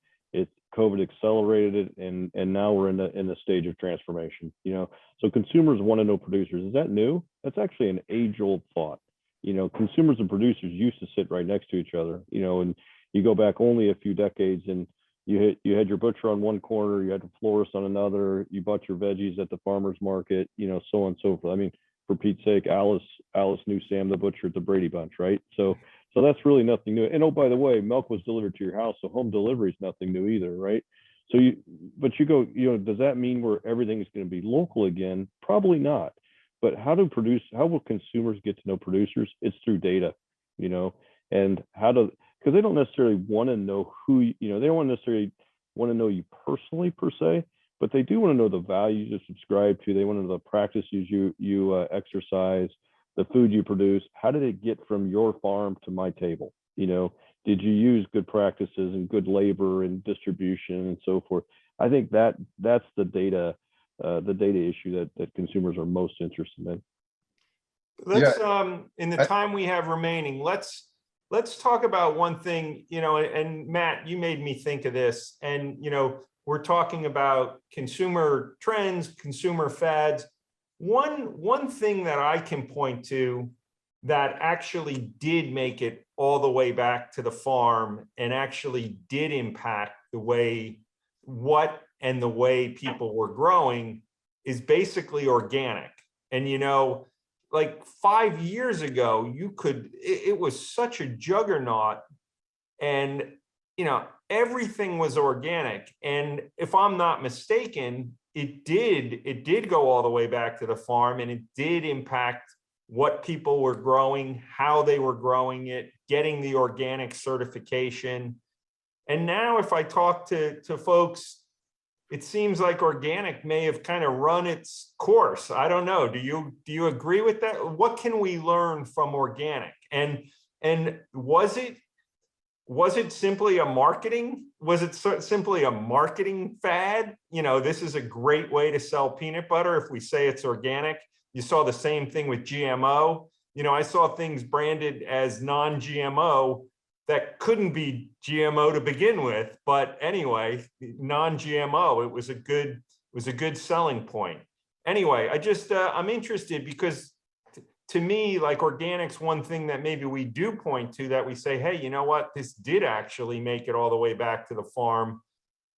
COVID accelerated it, and now we're in the stage of transformation. So consumers want to know producers. Is that new? That's actually an age-old thought. Consumers and producers used to sit right next to each other. And you go back only a few decades, and you had your butcher on one corner, you had the florist on another, you bought your veggies at the farmer's market, so on and so forth. I mean, for Pete's sake, Alice knew Sam the butcher at the Brady Bunch, right? So that's really nothing new. And oh, by the way, milk was delivered to your house, so home delivery is nothing new either, right? So but you go, does that mean where everything is going to be local again? Probably not. But how will consumers get to know producers? It's through data, and because they don't necessarily want to know who, they don't necessarily want to know you personally per se, but they do want to know the values you subscribe to. They want to know the practices you exercise, the food you produce. How did it get from your farm to my table? Did you use good practices and good labor and distribution and so forth? I think that's the data issue that consumers are most interested in. Let's in the time we have remaining, let's talk about one thing, and Matt, you made me think of this, and we're talking about consumer trends, consumer fads. One thing that I can point to that actually did make it all the way back to the farm and actually did impact the way people were growing is basically organic. And like 5 years ago, it was such a juggernaut, and everything was organic. And if I'm not mistaken, it did go all the way back to the farm, and it did impact what people were growing, how they were growing it, getting the organic certification. And now if I talk to folks, it seems like organic may have kind of run its course. I don't know. Do you agree with that? What can we learn from organic? And was it simply a marketing? Was it simply a marketing fad? This is a great way to sell peanut butter if we say it's organic. You saw the same thing with GMO. I saw things branded as non-GMO that couldn't be GMO to begin with, but anyway, non-GMO, it was a good selling point. Anyway, I'm interested because to me, like organic's one thing that maybe we do point to that we say, hey, you know what, this did actually make it all the way back to the farm.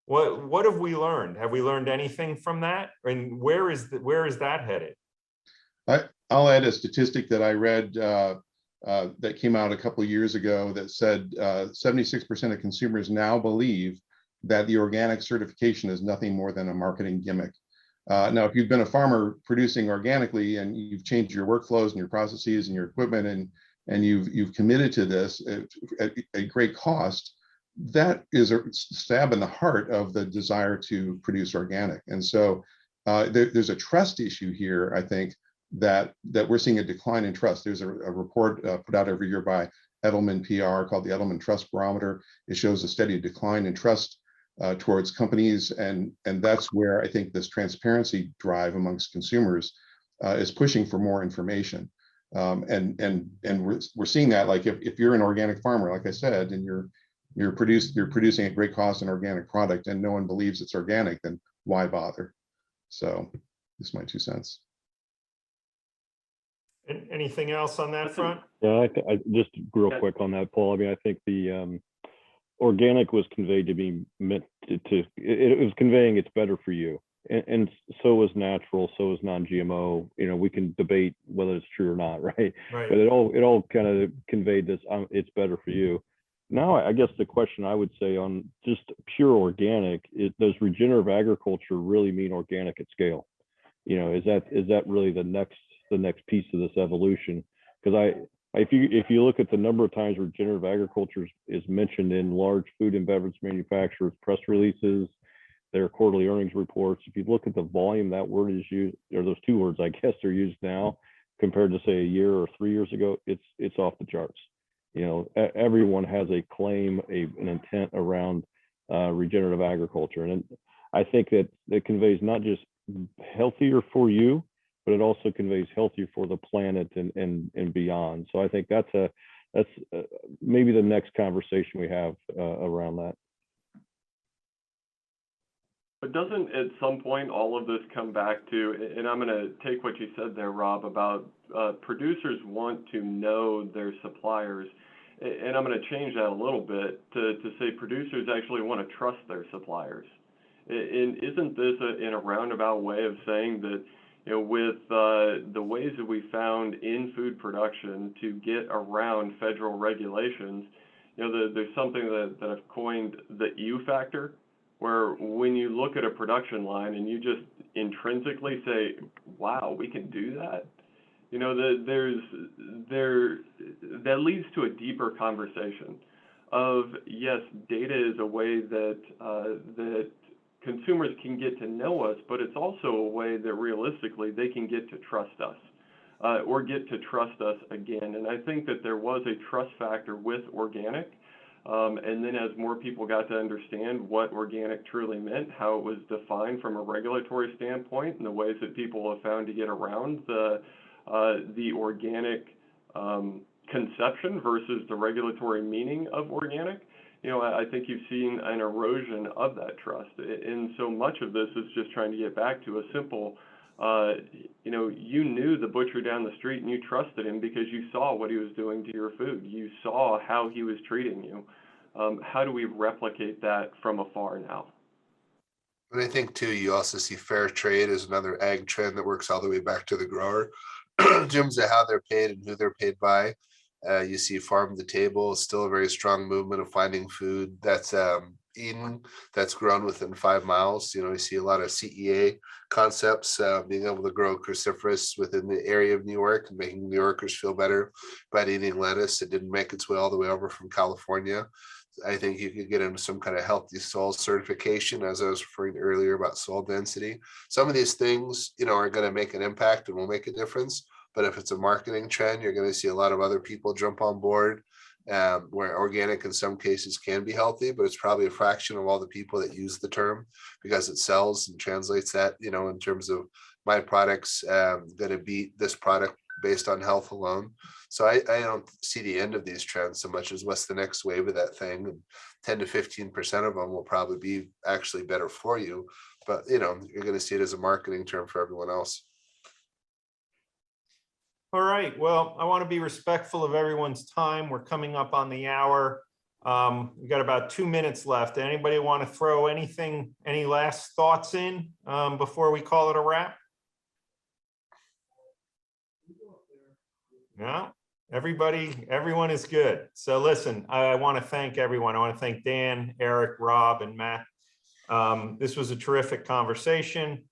What have we learned? Have we learned anything from that? And where is that headed? I'll add a statistic that I read that came out a couple of years ago that said 76% of consumers now believe that the organic certification is nothing more than a marketing gimmick. Now, if you've been a farmer producing organically and you've changed your workflows and your processes and your equipment and you've committed to this at a great cost, that is a stab in the heart of the desire to produce organic. And so there's a trust issue here, I think, that we're seeing a decline in trust. There's a report put out every year by Edelman PR called the Edelman Trust Barometer. It shows a steady decline in trust towards companies, and that's where I think this transparency drive amongst consumers is pushing for more information. And we're seeing that, like if you're an organic farmer, like I said, and you're producing at great cost an organic product, and no one believes it's organic, then why bother? So, this is my 2 cents. Anything else on that front? Yeah, I just real quick on that, Paul. I mean, I think the organic was conveyed to be meant it was conveying it's better for you, and so was natural, so was non-GMO. We can debate whether it's true or not, right? Right. But it all kind of conveyed this. It's better for you. Now, I guess the question I would say on just pure organic is, does regenerative agriculture really mean organic at scale? Is that really the next piece of this evolution? Because if you look at the number of times regenerative agriculture is mentioned in large food and beverage manufacturers' press releases, their quarterly earnings reports. If you look at the volume that word is used, or those two words, I guess, are used now compared to say a year or 3 years ago, it's off the charts. You know, everyone has a claim, an intent around regenerative agriculture, and I think that it conveys not just healthier for you, but it also conveys healthier for the planet and beyond. So I think that's maybe the next conversation we have around that. But doesn't at some point all of this come back to, and I'm going to take what you said there, Rob, about producers want to know their suppliers, and I'm going to change that a little bit to say producers actually want to trust their suppliers. And isn't this in a roundabout way of saying that, you know, with the ways that we found in food production to get around federal regulations, you know, there's something that I've coined the U factor, where when you look at a production line and you just intrinsically say, wow, we can do that, you know, that leads to a deeper conversation of, yes, data is a way that that consumers can get to know us, but it's also a way that realistically they can get to trust us or get to trust us again. And I think that there was a trust factor with organic. And then as more people got to understand what organic truly meant, how it was defined from a regulatory standpoint, and the ways that people have found to get around the organic conception versus the regulatory meaning of organic, you know, I think you've seen an erosion of that trust. And so much of this is just trying to get back to a simple, you know, you knew the butcher down the street and you trusted him because you saw what he was doing to your food. You saw how he was treating you. How do we replicate that from afar now? And I think too, you also see fair trade as another ag trend that works all the way back to the grower in terms of how they're paid and who they're paid by. You see farm to table is still a very strong movement of finding food that's eaten, that's grown within 5 miles. You know, you see a lot of CEA concepts, being able to grow cruciferous within the area of New York and making New Yorkers feel better about eating lettuce. It didn't make its way all the way over from California. I think you could get into some kind of healthy soil certification, as I was referring to earlier about soil density. Some of these things, you know, are going to make an impact and will make a difference. But if it's a marketing trend, you're going to see a lot of other people jump on board, where organic in some cases can be healthy, but it's probably a fraction of all the people that use the term because it sells and translates that, you know, in terms of my product's going to beat this product based on health alone. So I don't see the end of these trends so much as what's the next wave of that thing. And 10 to 15% of them will probably be actually better for you. But, you know, you're going to see it as a marketing term for everyone else. All right. Well, I want to be respectful of everyone's time. We're coming up on the hour. We've got about 2 minutes left. Anybody want to throw any last thoughts in before we call it a wrap? No, everyone is good. So listen, I want to thank everyone. I want to thank Dan, Eric, Rob, and Matt. This was a terrific conversation.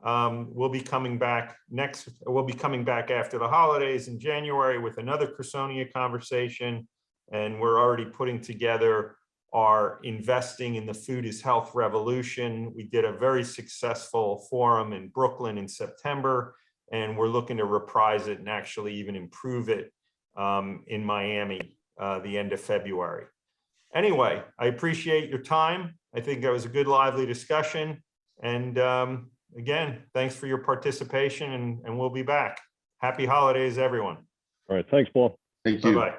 We'll be coming back after the holidays in January with another Crusonia conversation. And we're already putting together our Investing in the Food is Health Revolution. We did a very successful forum in Brooklyn in September, and we're looking to reprise it and actually even improve it in Miami the end of February. Anyway, I appreciate your time. I think that was a good, lively discussion. And again, thanks for your participation, and we'll be back. Happy holidays, everyone. All right. Thanks, Paul. Thank you. Bye-bye.